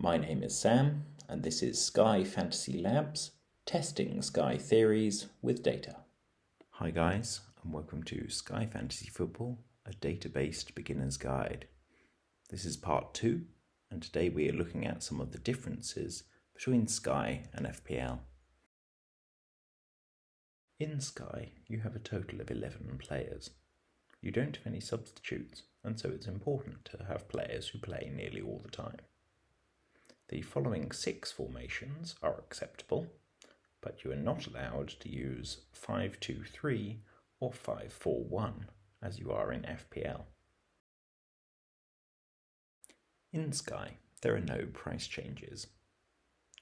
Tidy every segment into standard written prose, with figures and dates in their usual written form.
My name is Sam, and this is Sky Fantasy Labs, testing Sky theories with data. Hi guys, and welcome to Sky Fantasy Football, a data-based beginner's guide. This is part 2, and today we are looking at some of the differences between Sky and FPL. In Sky, you have a total of 11 players. You don't have any substitutes, and so it's important to have players who play nearly all the time. The following 6 formations are acceptable, but you are not allowed to use 5-2-3 or 5-4-1 as you are in FPL. In Sky, there are no price changes.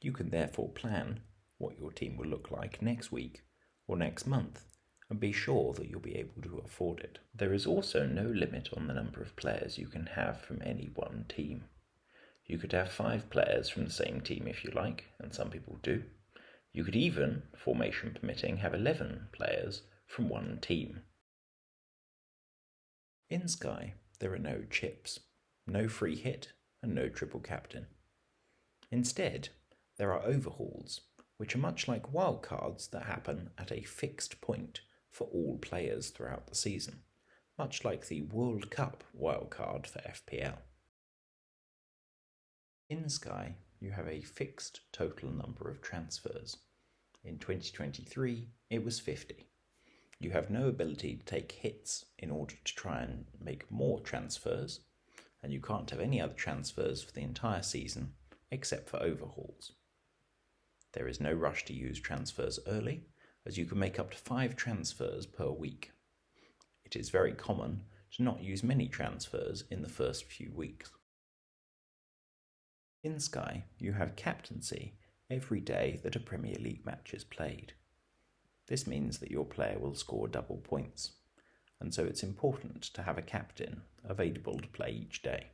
You can therefore plan what your team will look like next week or next month and be sure that you'll be able to afford it. There is also no limit on the number of players you can have from any one team. You could have 5 players from the same team if you like, and some people do. You could even, formation permitting, have 11 players from one team. In Sky, there are no chips, no free hit, and no triple captain. Instead, there are overhauls, which are much like wildcards that happen at a fixed point for all players throughout the season, much like the World Cup wildcard for FPL. In Sky, you have a fixed total number of transfers. In 2023, it was 50. You have no ability to take hits in order to try and make more transfers, and you can't have any other transfers for the entire season except for overhauls. There is no rush to use transfers early, as you can make up to 5 transfers per week. It is very common to not use many transfers in the first few weeks. In Sky, you have captaincy every day that a Premier League match is played. This means that your player will score double points, and so it's important to have a captain available to play each day.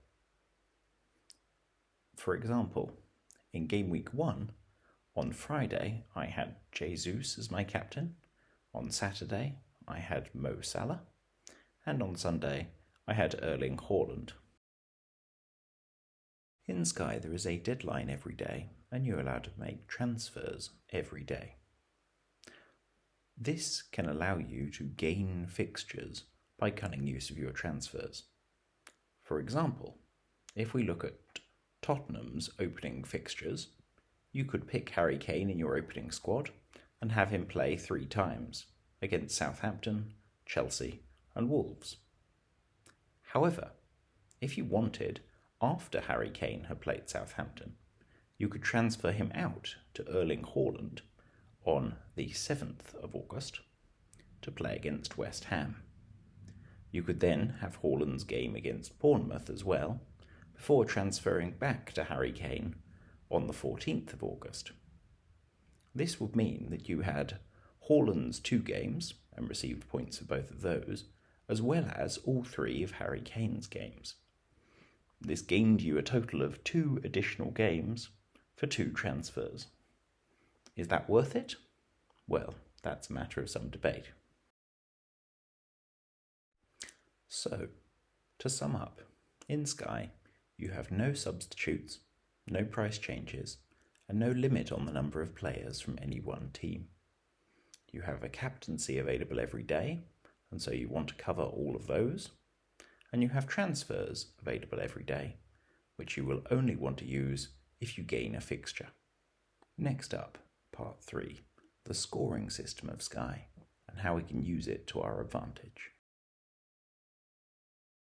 For example, in Game Week 1, on Friday I had Jesus as my captain, on Saturday I had Mo Salah, and on Sunday I had Erling Haaland. In Sky, there is a deadline every day, and you're allowed to make transfers every day. This can allow you to gain fixtures by cunning use of your transfers. For example, if we look at Tottenham's opening fixtures, you could pick Harry Kane in your opening squad and have him play 3 times against Southampton, Chelsea, and Wolves. However, if you wanted, after Harry Kane had played Southampton, you could transfer him out to Erling Haaland on the 7th of August to play against West Ham. You could then have Haaland's game against Bournemouth as well, before transferring back to Harry Kane on the 14th of August. This would mean that you had Haaland's 2 games and received points for both of those, as well as all 3 of Harry Kane's games. This gained you a total of 2 additional games for 2 transfers. Is that worth it? Well, that's a matter of some debate. So, to sum up, in Sky, you have no substitutes, no price changes, and no limit on the number of players from any one team. You have a captaincy available every day, and so you want to cover all of those. And you have transfers available every day, which you will only want to use if you gain a fixture. Next up, part 3, the scoring system of Sky, and how we can use it to our advantage.